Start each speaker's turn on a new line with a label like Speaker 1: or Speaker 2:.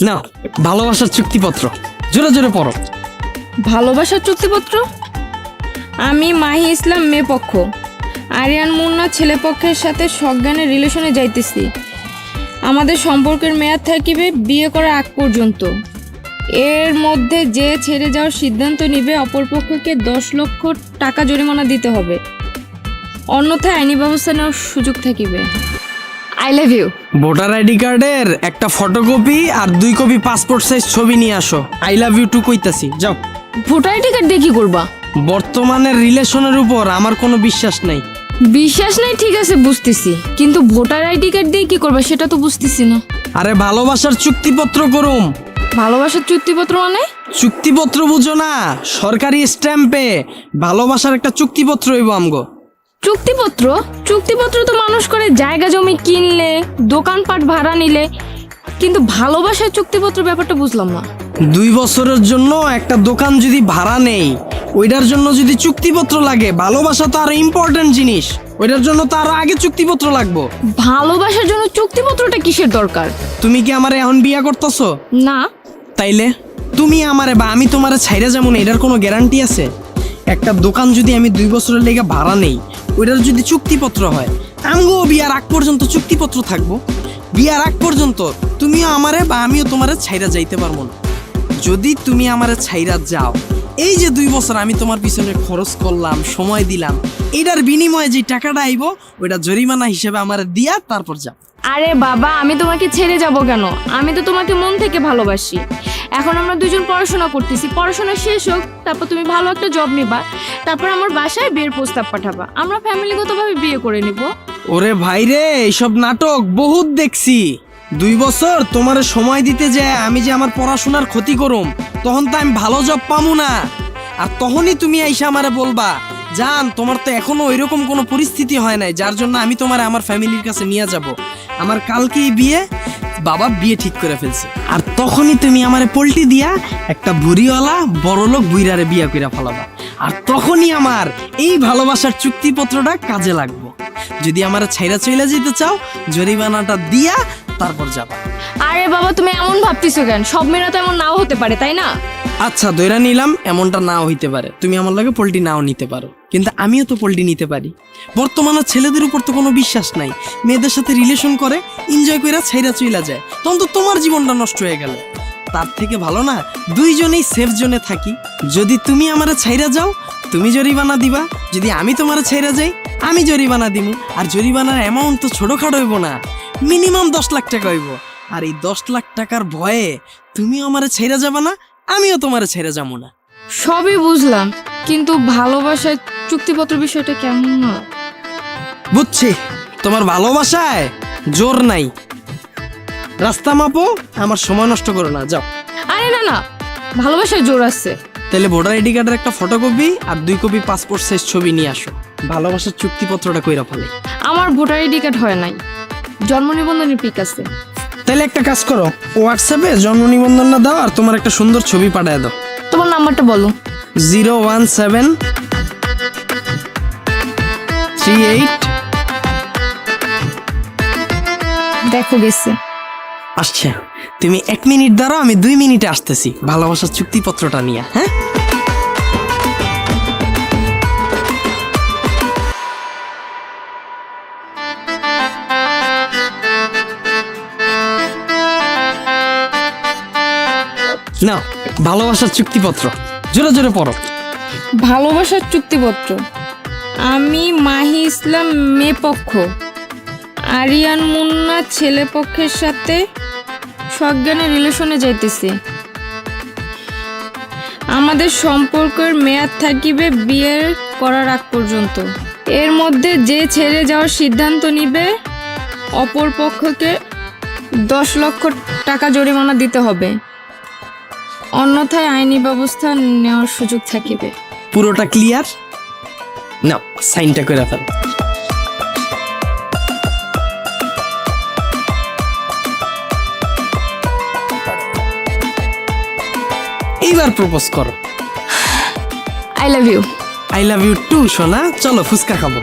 Speaker 1: না, ভালোবাসার চুক্তিপত্র জোরে জোরে পড়ো।
Speaker 2: ভালোবাসার চুক্তিপত্র। আমি মাহি ইসলাম মেয়ে পক্ষ, আরিয়ান মুন্না ছেলে পক্ষের সাথে সজ্ঞানের রিলেশনে যাইতেছি। আমাদের সম্পর্কের মেয়াদ থাকিবে বিয়ে করার আগ পর্যন্ত। এর মধ্যে যে ছেড়ে যাওয়ার সিদ্ধান্ত নিবে অপরপক্ষকে 10 লক্ষ টাকা জরিমানা দিতে হবে, অন্যথায় আইনি ব্যবস্থা নেওয়ার সুযোগ থাকিবে। I love you.
Speaker 1: Voter ID কার্ডের একটা ফটোকপি আর 2 কপি পাসপোর্ট সাইজ ছবি নিয়ে আসো। আই লাভ ইউ টু কইতাছি, যাও।
Speaker 2: ভোটার আইডি কার্ড দিয়ে কি করবা?
Speaker 1: বর্তমানের রিলেশনের উপর আমার কোনো বিশ্বাস নাই।
Speaker 2: বিশ্বাস নাই ঠিক আছে বুঝতেছি, কিন্তু ভোটার আইডি কার্ড দিয়ে কি করবা সেটা তো বুঝতেছি না।
Speaker 1: আরে ভালোবাসার চুক্তিপত্র করুম।
Speaker 2: ভালোবাসার চুক্তিপত্র মানে?
Speaker 1: চুক্তিপত্র বুঝো না? সরকারি স্ট্যাম্পে ভালোবাসার একটা চুক্তিপত্র হইব আমগো।
Speaker 2: চুক্তিপত্র? চুক্তিপত্র তো মানুষ করে জায়গা জমি কিনলে, দোকানপাট ভাড়া নিলে, কিন্তু ভালোবাসার চুক্তিপত্র ব্যাপারটা বুঝলাম না।
Speaker 1: 2 বছরের জন্য একটা দোকান যদি ভাড়া নেই, ওইটার জন্য যদি চুক্তিপত্র লাগে, ভালোবাসা তো আরো ইম্পর্টেন্ট জিনিস, ওইটার জন্য তো আরো আগে চুক্তিপত্র লাগবো।
Speaker 2: ভালোবাসার জন্য চুক্তিপত্রটা কিসের দরকার?
Speaker 1: তুমি কি আমারে এখন বিয়া করতেছো?
Speaker 2: না।
Speaker 1: তাইলে তুমি আমারে বা আমি তোমারে ছাইরা যেমন, এটার কোনো গ্যারান্টি আছে? একটা দোকান যদি আমি 2 বছরের লেগে ভাড়া নেই, ওইটার যদি চুক্তিপত্র হয়, আমগো বিয়ার আগ পর্যন্ত চুক্তিপত্র থাকবো। বিয়ার আগ পর্যন্ত তুমিও আমারে বা আমিও তোমারে ছাইরা যাইতে পারবো না। যদি তুমি আমারে ছাইরা যাও, এই যে 2 বছর আমি তোমার পিছনে খরচ করলাম, সময় দিলাম, এটার বিনিময়ে যে টাকাটা আইব, ওইটা জরিমানা হিসেবে আমারে দিয়া তারপর যাও।
Speaker 2: আরে বাবা, আমি তোমাকে ছেড়ে যাব কেন? আমি তো তোমাকে মন থেকে ভালোবাসি। এখন আমরা দুজন পড়াশোনা করতেছি, পড়াশোনা শেষ হোক, তারপর তুমি ভালো একটা জব নিবা, তারপর আমার বাসায় বিয়ের প্রস্তাব পাঠাবা, আমরা ফ্যামিলিগতভাবে বিয়ে করে নিব।
Speaker 1: ওরে ভাই রে, এইসব নাটক বহুত দেখছি। 2 বছর তোমারে সময় দিতে যায় আমি যে আমার পড়াশোনার ক্ষতি করুম, তখন তো আমি ভালো জব পামু না। আর তখনই তুমি আইসা আমারে বলবা, জান তোমার তো এখনো ওইরকম কোনো পরিস্থিতি হয় নাই যার জন্য আমি তোমারে আমার ফ্যামিলির কাছে নিয়ে যাব। আমার কালকেই বিয়ে, বাবা বিয়ে ঠিক করে ফেলছে। আর তখনই তুমি আমারে পল্টি দিয়া একটা বুড়িওয়ালা বড়লোক বুইরারে বিয়া কইরা ফেলাবা। আর তখনই আমার এই ভালোবাসার চুক্তিপত্রটা কাজে লাগবো। যদি আমার ছাইরা চইলা যেতে চাও, জরিমানাটা দিয়া তারপর যাবা।
Speaker 2: আরে বাবা, তুমি এমন ভাবতেছো কেন? সব মেয়েরা তো এমন নাও হতে পারে, তাই না?
Speaker 1: আচ্ছা ধইরা নিলাম এমনটা নাও হইতে পারে, তুমি আমার লাগে পল্টি নাও নিতে পারো, কিন্তু আমিও তো পল্টি নিতে পারি। বর্তমানে ছেলেদের উপর তো কোনো বিশ্বাস নাই, মেয়েদের সাথে রিলেশন করে এনজয় কইরা ছাইরা চইলা যায়, তখন তো তোমার জীবনটা নষ্ট হয়ে গেল। তার থেকে ভালো না দুইজনেই সেফ জোনে থাকি। যদি তুমি আমারে ছাইরা যাও, তুমি জরিমানা দিবা, যদি আমি তোমারে ছাইরা যাই, আমি জরিমানা দিমু। আর জরিমানার অ্যামাউন্ট তো ছোটখাটো হইব না, মিনিমাম 10 লাখ টাকা হইব। আর এই 10 লাখ টাকার ভয়ে তুমিও আমারে ছাইরা যাবা না, আমিও তোমারে ছেড়ে যাবো না।
Speaker 2: সবই বুঝলাম, কিন্তু ভালোবাসার চুক্তিপত্র বিষয়টা কেমন না?
Speaker 1: বুঝছি, তোমার ভালোবাসায় জোর নাই। রাস্তা মাপো, আমার সময় নষ্ট করো না, যাও।
Speaker 2: আরে না না, ভালোবাসায় জোর আছে।
Speaker 1: তাহলে ভোটার আইডি কার্ডের একটা ফটোকপি আর 2 কপি পাসপোর্ট সাইজ ছবি নিয়ে আসো। ভালোবাসার চুক্তিপত্রটা কইরা ফেলে।
Speaker 2: আমার ভোটার আইডি কার্ড হয় নাই, জন্ম নিবন্ধনের পিক আছে।
Speaker 1: তাহলে একটা কাজ করো, হোয়াটসঅ্যাপে জন্ম নিবন্ধনটা দাও আর তোমার একটা সুন্দর ছবি পাঠায় দাও।
Speaker 2: তোমার নাম্বারটা বলো।
Speaker 1: 01738।
Speaker 2: দেখো গেছে।
Speaker 1: আচ্ছা তুমি 1 মিনিট দাঁড়াও, আমি 2 মিনিটে আসতেছি ভালোবাসার চুক্তিপত্রটা নিয়ে। হ্যাঁ, না ভালোবাসার চুক্তিপত্র জোরে জোরে পড়ো।
Speaker 2: ভালোবাসার চুক্তিপত্র। আমি মাহি ইসলাম মেয়ে পক্ষ, আরিয়ান মুন্না ছেলে পক্ষের সাথে সজ্ঞানের রিলেশনে যাইতেছি। আমাদের সম্পর্কের মেয়াদ থাকিবে বিয়ের করার আগ পর্যন্ত। এর মধ্যে যে ছেড়ে যাওয়ার সিদ্ধান্ত নিবে অপর পক্ষকে 10 লক্ষ টাকা জরিমানা দিতে হবে, অন্যথায় আইনি ব্যবস্থা নেওয়ার সুযোগ থাকিবে।
Speaker 1: পুরোটা ক্লিয়ার? নাও সাইনটা করে ফেল। এইবার প্রপোজ করো।
Speaker 2: I love you.
Speaker 1: I love you too সোনা, চলো ফুচকা খাবো।